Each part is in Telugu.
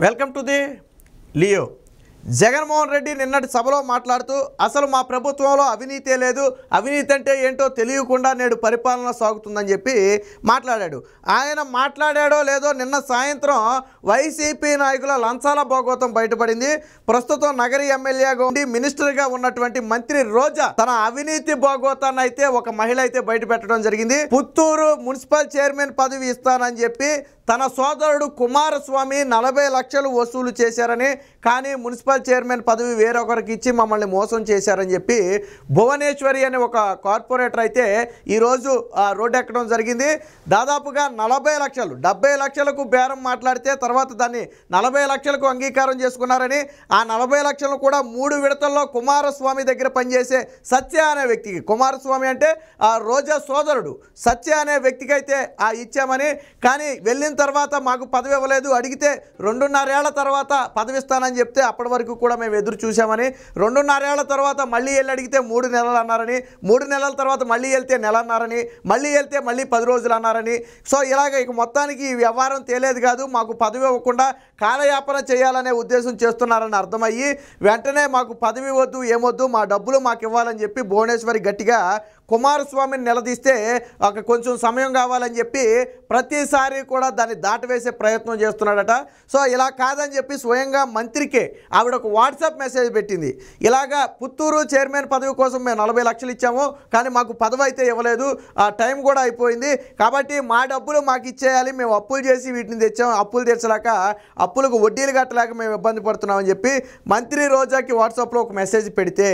Welcome to the Leo. Jaganmohan Reddy నిన్నటి సభలో మాట్లాడుతూ అసలు మా ప్రభుత్వంలో అవినీతే లేదు, అవినీతి అంటే ఏంటో తెలియకుండా నేడు పరిపాలన సాగుతుందని చెప్పి మాట్లాడాడు. ఆయన మాట్లాడాడో లేదో నిన్న సాయంత్రం వైసీపీ నాయకుల లంచాల భోగోతం బయటపడింది. ప్రస్తుతం నగరి ఎమ్మెల్యేగా ఉండి మినిస్టర్గా ఉన్నటువంటి మంత్రి రోజా తన అవినీతి భోగోతాన్ని అయితే ఒక మహిళ అయితే బయట పెట్టడం జరిగింది. పుత్తూరు మున్సిపల్ చైర్మన్ పదవి ఇస్తానని చెప్పి తన సోదరుడు కుమారస్వామి 40 లక్షలు వసూలు చేశారని, కానీ మున్సిపల్ చైర్మన్ పదవి వేరొకరికి ఇచ్చి మమ్మల్ని మోసం చేశారని చెప్పి భువనేశ్వరి అనే ఒక కార్పొరేటర్ అయితే ఈరోజు రోడ్డు ఎక్కడం జరిగింది. దాదాపుగా 40 లక్షలు 70 లక్షలకు బేరం మాట్లాడితే తర్వాత దాన్ని 40 లక్షలకు అంగీకారం చేసుకున్నారని, ఆ 40 లక్షలు కూడా 3 విడతల్లో కుమారస్వామి దగ్గర పనిచేసే సత్య అనే వ్యక్తికి, కుమారస్వామి అంటే ఆ రోజా సోదరుడు సత్య అనే వ్యక్తికి అయితే ఇచ్చామని, కానీ వెళ్ళిన తర్వాత మాకు పదవి ఇవ్వలేదు, అడిగితే 2.5 ఏళ్ల తర్వాత పదవి ఇస్తానని చెప్తే అప్పటి వరకు కూడా మేము ఎదురు చూసామని, 2.5 ఏళ్ల తర్వాత మళ్ళీ వెళ్ళి అడిగితే 3 నెలలు అన్నారని, 3 నెలల తర్వాత మళ్ళీ వెళ్తే నెల అన్నారని, మళ్ళీ వెళ్తే మళ్ళీ 10 రోజులు అన్నారని. సో ఇలాగ ఇక మొత్తానికి ఈ వ్యవహారం తేలేదు కాదు, మాకు పదవి ఇవ్వకుండా కాలయాపన చేయాలనే ఉద్దేశం చేస్తున్నారని అర్థమయ్యి వెంటనే మాకు పదవి వద్దు ఏమొద్దు, మా డబ్బులు మాకు ఇవ్వాలని చెప్పి భువనేశ్వరి గట్టిగా కుమారస్వామిని నిలదీస్తే కొంచెం సమయం కావాలని చెప్పి ప్రతిసారి కూడా దాన్ని దాటవేసే ప్రయత్నం చేస్తున్నాడట. సో ఇలా కాదని చెప్పి స్వయంగా మంత్రికే ఆవిడ ఒక వాట్సాప్ మెసేజ్ పెట్టింది. ఇలాగా పుత్తూరు చైర్మన్ పదవి కోసం మేము 40 లక్షలు ఇచ్చాము, కానీ మాకు పదవి అయితే ఇవ్వలేదు, ఆ టైం కూడా అయిపోయింది, కాబట్టి మా డబ్బులు మాకు ఇచ్చేయాలి, మేము అప్పులు చేసి వీటిని తెచ్చాము, అప్పులు తెచ్చలేక అప్పులకు వడ్డీలు కట్టలేక మేము ఇబ్బంది పడుతున్నామని చెప్పి మంత్రి రోజాకి వాట్సాప్లో ఒక మెసేజ్ పెడితే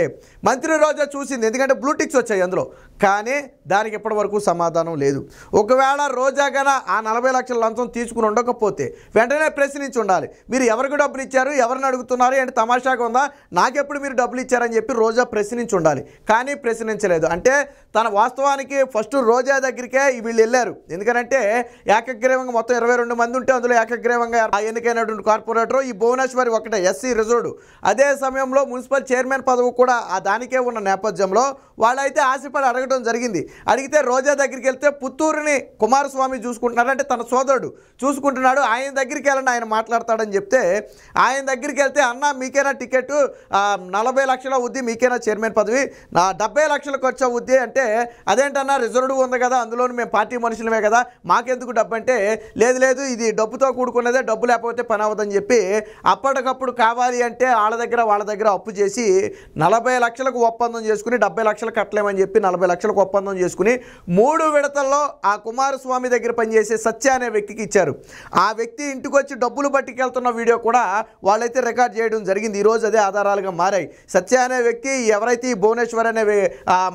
మంత్రి రోజా చూసింది. ఎందుకంటే బ్లూటిక్స్ వచ్చాయి అందులో, కానీ దానికి ఇప్పటి వరకు సమాధానం లేదు. ఒకవేళ రోజాగాన ఆ 40 లక్షల లంచం తీసుకుని ఉండకపోతే వెంటనే ప్రశ్నించి ఉండాలి, మీరు ఎవరికి డబ్బులు ఇచ్చారు, ఎవరిని అడుగుతున్నారు, ఏంటి తమాషాగా ఉందా, నాకెప్పుడు మీరు డబ్బులు ఇచ్చారని చెప్పి రోజా ప్రశ్నించి ఉండాలి, కానీ ప్రశ్నించలేదు. అంటే తన వాస్తవానికి ఫస్ట్ రోజా దగ్గరికే వీళ్ళు వెళ్ళారు. ఎందుకంటే ఏకగ్రీవంగా మొత్తం 22 మంది ఉంటే అందులో ఏకగ్రీవంగా ఎన్నికైనటువంటి కార్పొరేటర్ ఈ భువనేశ్వరి ఒకటే ఎస్సీ రిజర్వ్డ్. అదే సమయంలో మున్సిపల్ చైర్మన్ పదవి కూడా దానికే ఉన్న నేపథ్యంలో వాళ్ళైతే ఆశపడి అడగడం జరిగింది. అడిగితే రోజా దగ్గరికి వెళ్తే పుత్తూరుని కుమారస్వామి చూసుకుంటున్నాడు, అంటే తన సోదరుడు చూసుకుంటున్నాడు, ఆయన దగ్గరికి వెళ్ళండి ఆయన మాట్లాడతాడని చెప్తే ఆయన దగ్గరికి వెళ్తే అన్న మీకేనా టికెట్, 40 లక్షల అవుద్ది, మీకేనా చైర్మన్ పదవి, 70 లక్షలు ఖర్చు అవుద్ది అంటే అదేంటన్నా రిజర్వ్డ్ ఉంది కదా, అందులో మేము పార్టీ మనుషులమే కదా, మాకెందుకు డబ్బు అంటే లేదు లేదు ఇది డబ్బుతో కూడుకున్నదే, డబ్బు లేకపోతే పని అవ్వదని చెప్పి అప్పటికప్పుడు కావాలి అంటే వాళ్ళ దగ్గర అప్పు చేసి 40 లక్షలకు ఒప్పందం చేసుకుని 70 లక్షలు కట్టలేమని చెప్పి 40 లక్షలకు ఒప్పందం చేసుకుని 3 విడతల్లో ఆ కుమారస్వామి దగ్గర పనిచేసే సత్య అనే వ్యక్తికి ఇచ్చారు. ఆ వ్యక్తి ఇంటికి వచ్చి డబ్బులు పట్టుకెళ్తున్న వీడియో కూడా వాళ్ళైతే రికార్డ్ చేయడం జరిగింది. ఈరోజు అదే ఆధారాలుగా మారాయి. సత్య అనే వ్యక్తి ఎవరైతే ఈ భువనేశ్వర్ అనే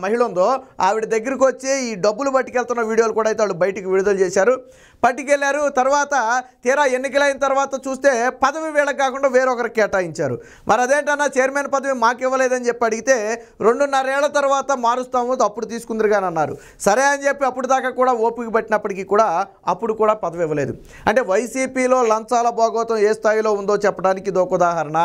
మహిళ ఉందో ఆవిడ దగ్గరికి వచ్చి ఈ డబ్బులు పట్టుకెళ్తున్న వీడియోలు కూడా అయితే వాళ్ళు బయటికి విడుదల చేశారు, పట్టుకెళ్లారు. తర్వాత తీరా ఎన్నికలైన తర్వాత చూస్తే పదవి వీళ్ళకి కాకుండా వేరొకరికి కేటాయించారు. మరి అదేంటన్నా చైర్మన్ పదవి మాకు ఇవ్వలేదని చెప్పి అడిగితే 2.5 ఏళ్ల తర్వాత మారుస్తాము అప్పుడు తీసుకుందరు కానీ అన్నారు. సరే అని చెప్పి అప్పుడు దాకా కూడా ఓపిక పట్టినప్పటికీ కూడా అప్పుడు కూడా పదవి ఇవ్వలేదు. అంటే వైసీపీలో లంచాల భోగోతం ఏ స్థాయిలో ఉందో చెప్పడానికి ఇదొక ఉదాహరణ.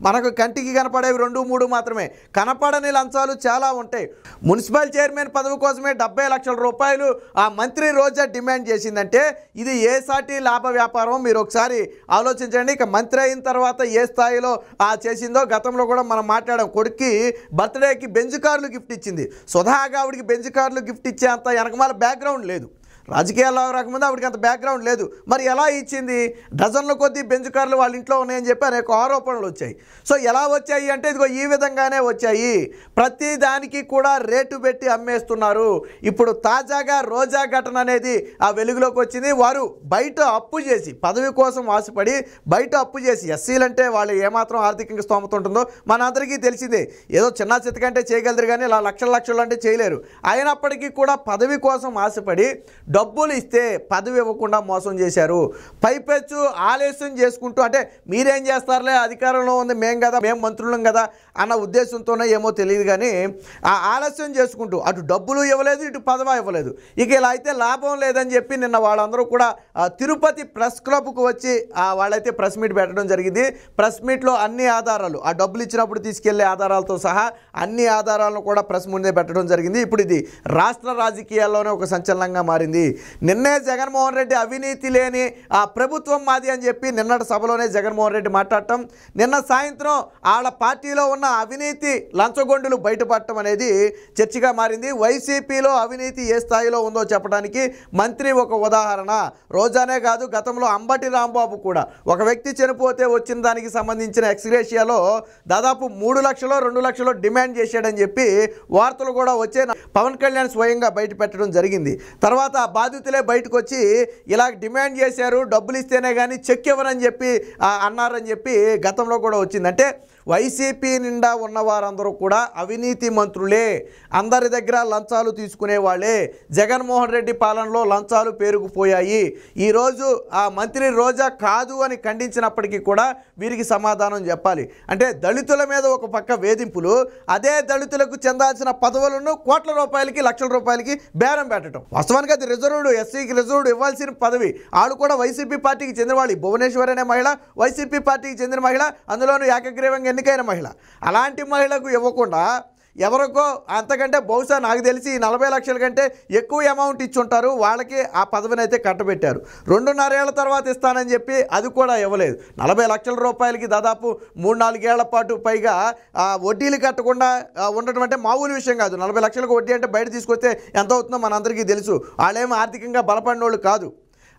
మనకు కంటికి కనపడేవి 2-3 మాత్రమే, కనపడని లంచాలు చాలా ఉంటాయి. మున్సిపల్ చైర్మన్ పదవి కోసమే 70 లక్షల రూపాయలు ఆ మంత్రి రోజా డిమాండ్ చేసిందంటే ఇది ఏ సాటి లాభ వ్యాపారం మీరు ఒకసారి ఆలోచించండి. ఇక మంత్రి అయిన తర్వాత ఏ స్థాయిలో చేసిందో గతంలో కూడా మనం మాట్లాడాం. కొడుక్కి బర్త్డేకి బెంజ్ కార్లు గిఫ్ట్ ఇచ్చింది. సుధాగా ఆవిడికి బెంజ్ కార్లు గిఫ్ట్ ఇచ్చే అంత వెనకమాల బ్యాక్గ్రౌండ్ లేదు, రాజకీయాల్లో రాకముందు ఆవిడకి అంత బ్యాక్గ్రౌండ్ లేదు. మరి ఎలా ఇచ్చింది? డజన్ల కొద్దీ బెంజ్ కార్లు వాళ్ళ ఇంట్లో ఉన్నాయని చెప్పి అనేక ఆరోపణలు వచ్చాయి. సో ఎలా వచ్చాయి అంటే ఇదిగో ఈ విధంగానే వచ్చాయి. ప్రతి దానికి కూడా రేటు పెట్టి అమ్మేస్తున్నారు. ఇప్పుడు తాజాగా రోజా ఘటన అనేది వెలుగులోకి వచ్చింది. వారు బయట అప్పు చేసి పదవి కోసం ఆశపడి బయట అప్పు చేసి, ఎస్సీలంటే వాళ్ళు ఏమాత్రం ఆర్థికంగా స్తోమత ఉంటుందో మన అందరికీ తెలిసిందే. ఏదో చిన్న చితకంటే చేయగలరు కానీ ఇలా లక్షలు అంటే చేయలేరు. అయినప్పటికీ కూడా పదవి కోసం ఆశపడి డబ్బులు ఇస్తే పదవి ఇవ్వకుండా మోసం చేశారు. పైపెచ్చు ఆలస్యం చేసుకుంటూ, అంటే మీరేం చేస్తారులే అధికారంలో ఉంది మేము కదా, మేము మంత్రులం కదా అన్న ఉద్దేశంతోనే ఏమో తెలియదు కానీ ఆలస్యం చేసుకుంటూ అటు డబ్బులు ఇవ్వలేదు, ఇటు పదవి ఇవ్వలేదు. ఇక ఇలా అయితే లాభం లేదని చెప్పి నిన్న వాళ్ళందరూ కూడా తిరుపతి ప్రెస్ క్లబ్కు వచ్చి వాళ్ళైతే ప్రెస్ మీట్ పెట్టడం జరిగింది. ప్రెస్ మీట్లో అన్ని ఆధారాలు, ఆ డబ్బులు ఇచ్చినప్పుడు తీసుకెళ్లే ఆధారాలతో సహా అన్ని ఆధారాలను కూడా ప్రెస్ ముందే పెట్టడం జరిగింది. ఇప్పుడు ఇది రాష్ట్ర రాజకీయాల్లోనే ఒక సంచలనంగా మారింది. నిన్నే జగన్మోహన్ రెడ్డి అవినీతి లేని ఆ ప్రభుత్వం మాది అని చెప్పి నిన్నటి సభలోనే జగన్మోహన్ రెడ్డి మాట్లాడటం, నిన్న సాయంత్రం వాళ్ళ పార్టీలో ఉన్న అవినీతి లంచగొండులు బయటపడటం అనేది చర్చగా మారింది. వైసీపీలో అవినీతి ఏ స్థాయిలో ఉందో చెప్పడానికి మంత్రి ఒక ఉదాహరణ. రోజానే కాదు, గతంలో అంబటి రాంబాబు కూడా ఒక వ్యక్తి చనిపోతే వచ్చిన దానికి సంబంధించిన ఎక్స్గ్రేషియాలో దాదాపు 3 లక్షలు 2 లక్షలు డిమాండ్ చేశాడని చెప్పి వార్తలు కూడా వచ్చే పవన్ కళ్యాణ్ స్వయంగా బయట పెట్టడం జరిగింది. తర్వాత ఆ బాధితులే బయటకు వచ్చి ఇలా డిమాండ్ చేశారు, డబ్బులు ఇస్తేనే కానీ చెక్ ఇవ్వరని చెప్పి అన్నారని చెప్పి గతంలో కూడా వచ్చింది. అంటే వైసీపీ నిండా ఉన్న వారందరూ కూడా అవినీతి మంత్రులే, అందరి దగ్గర లంచాలు తీసుకునే వాళ్ళే. జగన్మోహన్ రెడ్డి పాలనలో లంచాలు పేరుకుపోయాయి. ఈరోజు ఆ మంత్రి రోజా కాదు అని ఖండించినప్పటికీ కూడా వీరికి సమాధానం చెప్పాలి. అంటే దళితుల మీద ఒక పక్క వేధింపులు, అదే దళితులకు చెందాల్సిన పదవులను కోట్ల రూపాయలకి లక్షల రూపాయలకి బేరం పెట్టడం. వాస్తవానికి అది రిజర్వ్డ్, ఎస్సీకి రిజర్వ్డ్ ఇవ్వాల్సిన పదవి. వాళ్ళు కూడా వైసీపీ పార్టీకి చెందిన వాళ్ళు. భువనేశ్వర్ అనే మహిళ వైసీపీ పార్టీకి చెందిన మహిళ, అందులోనూ ఏకగ్రీవంగా ఎన్నికైన మహిళ. అలాంటి మహిళకు ఇవ్వకుండా ఎవరికో అంతకంటే బహుశా నాకు తెలిసి 40 లక్షల కంటే ఎక్కువ అమౌంట్ ఇచ్చుంటారు, వాళ్ళకి ఆ పదవిని అయితే కట్టబెట్టారు. 2.5 ఏళ్ల తర్వాత ఇస్తానని చెప్పి అది కూడా ఇవ్వలేదు. 40 లక్షల రూపాయలకి దాదాపు 3-4 ఏళ్ల పాటు పైగా వడ్డీలు కట్టకుండా ఉండటం అంటే మామూలు విషయం కాదు. 40 లక్షలకు వడ్డీ అంటే బయట తీసుకొస్తే ఎంత అవుతుందో మనందరికీ తెలుసు. వాళ్ళేమో ఆర్థికంగా బలపడిన వాళ్ళు కాదు.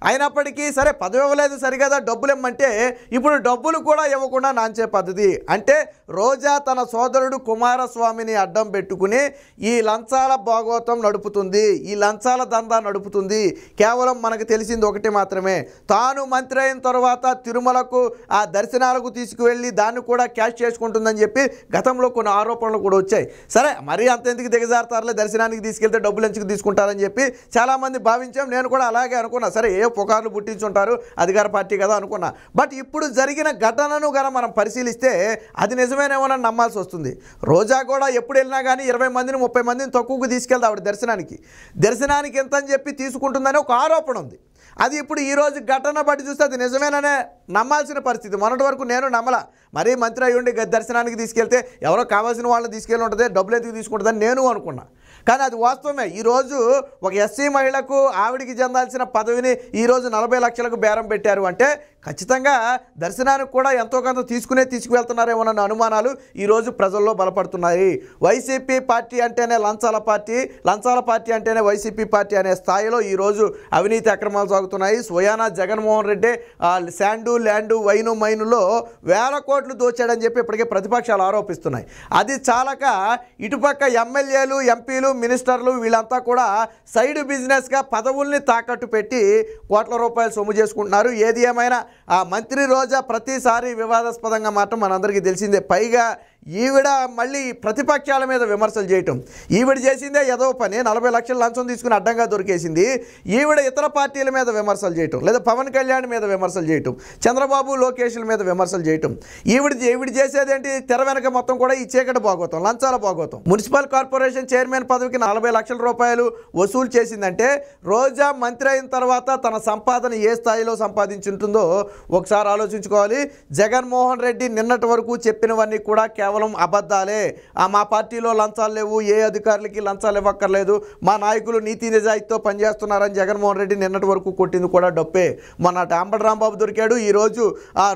అయినప్పటికీ సరే పదవి ఇవ్వలేదు సరిగదా, డబ్బులు ఇమ్మంటే ఇప్పుడు డబ్బులు కూడా ఇవ్వకుండా నాంచే పద్ధతి. అంటే రోజా తన సోదరుడు కుమారస్వామిని అడ్డం పెట్టుకుని ఈ లంచాల భాగోతం నడుపుతుంది, ఈ లంచాల దందా నడుపుతుంది. కేవలం మనకు తెలిసింది ఒకటి మాత్రమే, తాను మంత్రి అయిన తర్వాత తిరుమలకు ఆ దర్శనాలకు తీసుకువెళ్ళి దాన్ని కూడా క్యాష్ చేసుకుంటుందని చెప్పి గతంలో కొన్ని ఆరోపణలు కూడా వచ్చాయి. సరే మరీ అంతెందుకు దిగజారుతారులే, దర్శనానికి తీసుకెళ్తే డబ్బులు ఎంచుకు తీసుకుంటారని చెప్పి చాలామంది భావించాం. నేను కూడా అలాగే అనుకున్నా. సరే ఏ పుకార్లు పుట్టించుంటారు, అధికార పార్టీ కదా అనుకున్నా. బట్ ఇప్పుడు జరిగిన ఘటనను కనుక మనం పరిశీలిస్తే అది నిజమేనేమోనని నమ్మాల్సి వస్తుంది. రోజా కూడా ఎప్పుడు వెళ్ళినా కానీ 20 మందిని 30 మందిని తక్కువకు తీసుకెళ్తా ఆవిడ దర్శనానికి ఎంత అని చెప్పి తీసుకుంటుందని ఒక ఆరోపణ ఉంది. అది ఇప్పుడు ఈరోజు ఘటన బట్టి చూస్తే అది నిజమేననే నమ్మాల్సిన పరిస్థితి. మొన్నటి వరకు నేను నమ్మలా. మరీ మంత్రి అయ్యుండి దర్శనానికి తీసుకెళ్తే ఎవరో కావాల్సిన వాళ్ళని తీసుకెళ్ళి ఉంటుంది, డబ్బులు ఎందుకు తీసుకుంటుందని నేను అనుకున్నా. కానీ అది వాస్తవమే. ఈరోజు ఒక ఎస్సీ మహిళకు ఆవిడికి చెందాల్సిన పదవిని ఈరోజు 40 లక్షలకు బేరం పెట్టారు అంటే ఖచ్చితంగా దర్శనానికి కూడా ఎంతో కొంత తీసుకువెళ్తున్నారేమోనన్న అనుమానాలు ఈరోజు ప్రజల్లో బలపడుతున్నాయి. వైసీపీ పార్టీ అంటేనే లంచాల పార్టీ అంటేనే వైసీపీ పార్టీ అనే స్థాయిలో ఈరోజు అవినీతి అక్రమాలు సాగుతున్నాయి. స్వయానా Jaganmohan Reddy sand land wine మైనులో 1000 కోట్లు దోచాడని చెప్పి ఇప్పటికే ప్రతిపక్షాలు ఆరోపిస్తున్నాయి. అది చాలక ఇటుపక్క ఎమ్మెల్యేలు ఎంపీలు మినిస్టర్లు వీళ్ళంతా కూడా సైడ్ బిజినెస్గా పదవుల్ని తాకట్టు పెట్టి కోట్ల రూపాయలు సొమ్ము చేసుకుంటున్నారు. ఏది ఏమైనా ఆ మంత్రి రోజా ప్రతిసారి వివాదాస్పదంగా మాత్రం మనందరికీ తెలిసిందే. పైగా ఈవిడ మళ్ళీ ప్రతిపక్షాల మీద విమర్శలు చేయటం. ఈవిడ చేసిందే ఏదో పని, 40 లక్షల లంచం తీసుకుని అడ్డంగా దొరికేసింది. ఈవిడ ఇతర పార్టీల మీద విమర్శలు చేయటం, లేదా పవన్ కళ్యాణ్ మీద విమర్శలు చేయటం, చంద్రబాబు లోకేష్ల మీద విమర్శలు చేయటం. ఈవిడ చేసేదేంటి, తెర వెనక మొత్తం కూడా ఈ చీకటి భాగోతం, లంచాల భాగోతం. మున్సిపల్ కార్పొరేషన్ చైర్మన్ పదవికి 40 లక్షల రూపాయలు వసూలు చేసిందంటే రోజా మంత్రి అయిన తర్వాత తన సంపాదన ఏ స్థాయిలో సంపాదించుంటుందో ఒకసారి ఆలోచించుకోవాలి. జగన్మోహన్ రెడ్డి నిన్నటి వరకు చెప్పినవన్నీ కూడా కేవలం అబద్ధాలే. మా పార్టీలో లంచాలు లేవు, ఏ అధికారులకి లంచాలు ఇవ్వక్కర్లేదు, మా నాయకులు నీతి నిజాయితీతో పనిచేస్తున్నారని జగన్మోహన్ రెడ్డి నిన్నటి వరకు కొట్టింది కూడా డప్పే. మొన్న అంబటి రాంబాబు దొరికాడు, ఈరోజు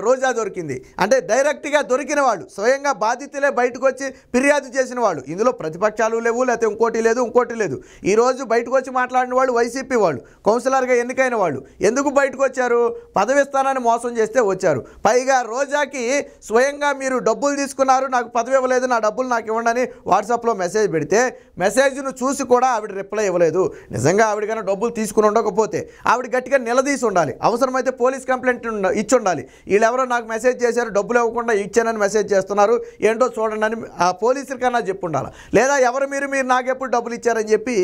రోజా దొరికింది. అంటే డైరెక్ట్గా దొరికిన వాళ్ళు, స్వయంగా బాధితులే బయటకు వచ్చి ఫిర్యాదు చేసిన వాళ్ళు. ఇందులో ప్రతిపక్షాలు లేవు, లేకపోతే ఇంకోటి లేదు. ఈరోజు బయటకు వచ్చి మాట్లాడిన వాళ్ళు వైసీపీ వాళ్ళు, కౌన్సిలర్గా ఎన్నికైన వాళ్ళు. ఎందుకు బయటకు వచ్చారు? పదవి ఇస్తానని మోసం చేస్తే వచ్చారు. పైగా రోజాకి స్వయంగా మీరు డబ్బులు తీసుకున్నారు, నాకు పదవి ఇవ్వలేదు, నా డబ్బులు నాకు ఇవ్వండి అని వాట్సాప్లో మెసేజ్ పెడితే మెసేజ్ను చూసి కూడా ఆవిడ రిప్లై ఇవ్వలేదు. నిజంగా ఆవిడకైనా డబ్బులు తీసుకుని ఉండకపోతే ఆవిడ గట్టిగా నిలదీసి ఉండాలి. అవసరమైతే పోలీస్ కంప్లైంట్ ఇచ్చి ఉండాలి. వీళ్ళెవరో నాకు మెసేజ్ చేశారు, డబ్బులు ఇవ్వకుండా ఇచ్చానని మెసేజ్ చేస్తున్నారు, ఏంటో చూడండి అని ఆ పోలీసులకన్నా చెప్పి ఉండాలి. లేదా ఎవరు మీరు నాకెప్పుడు డబ్బులు ఇచ్చారని చెప్పి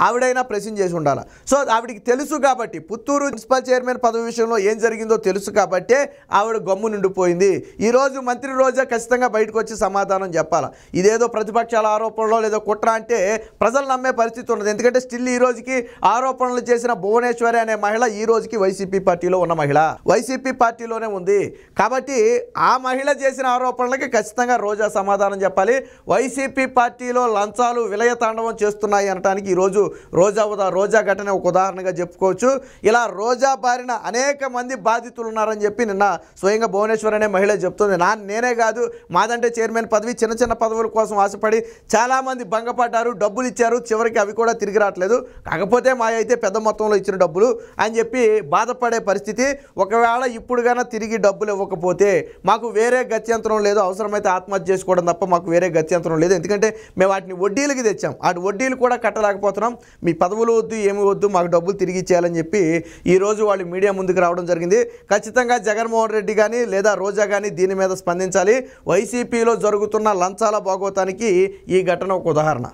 ఆవిడైనా ప్రశ్న చేసి ఉండాలి. సో ఆవిడికి తెలుసు కాబట్టి, పుత్తూరు మున్సిపల్ చైర్మన్ పదవి విషయంలో ఏం జరిగిందో తెలుసు కాబట్టి ఆవిడ గమ్ము నిండిపోయింది. ఈరోజు మంత్రి రోజా ఖచ్చితంగా బయటకు వచ్చి సమాధానం చెప్పాలి. ఇదేదో ప్రతిపక్షాల ఆరోపణలో లేదా కుట్ర అంటే ప్రజలు నమ్మే పరిస్థితి ఉండదు. ఎందుకంటే స్టిల్ ఈ రోజుకి ఆరోపణలు చేసిన భువనేశ్వరి అనే మహిళ ఈ రోజుకి వైసీపీ పార్టీలో ఉన్న మహిళ, వైసీపీ పార్టీలోనే ఉంది. కాబట్టి ఆ మహిళ చేసిన ఆరోపణలకి ఖచ్చితంగా రోజా సమాధానం చెప్పాలి. వైసీపీ పార్టీలో లంచాలు విలయతాండవం చేస్తున్నాయి అనడానికి ఈరోజు రోజా ఘటన ఒక ఉదాహరణగా చెప్పుకోవచ్చు. ఇలా రోజా బారిన అనేక మంది బాధితులు ఉన్నారని చెప్పి నిన్న స్వయంగా భువనేశ్వర్ అనే మహిళ చెప్తుంది. నేనే కాదు, మాదంటే చైర్మన్ పదవి, చిన్న చిన్న పదవుల కోసం ఆశపడి చాలామంది భంగపడ్డారు, డబ్బులు ఇచ్చారు, చివరికి అవి కూడా తిరిగి రావట్లేదు, కాకపోతే మా అయితే పెద్ద మొత్తంలో ఇచ్చిన డబ్బులు అని చెప్పి బాధపడే పరిస్థితి. ఒకవేళ ఇప్పుడు కన్నా తిరిగి డబ్బులు ఇవ్వకపోతే మాకు వేరే గత్యంతరం లేదు, అవసరమైతే ఆత్మహత్య చేసుకోవడం తప్ప మాకు వేరే గత్యంతరం లేదు. ఎందుకంటే మేము వాటిని వడ్డీలకి తెచ్చాం, వాటి వడ్డీలు కూడా కట్టలేకపోతున్నాం, మీ పదవులు వద్దు ఏమి వద్దు, మాకు డబ్బులు తిరిగి ఇచ్చేయాలని చెప్పి ఈరోజు వాళ్ళు మీడియా ముందుకు రావడం జరిగింది. ఖచ్చితంగా జగన్మోహన్ రెడ్డి కానీ లేదా రోజా కానీ దీని మీద స్పందించాలి. వైసీపీలో జరుగుతున్న లంచాల భాగోతానికి ఈ ఘటన ఒక ఉదాహరణ.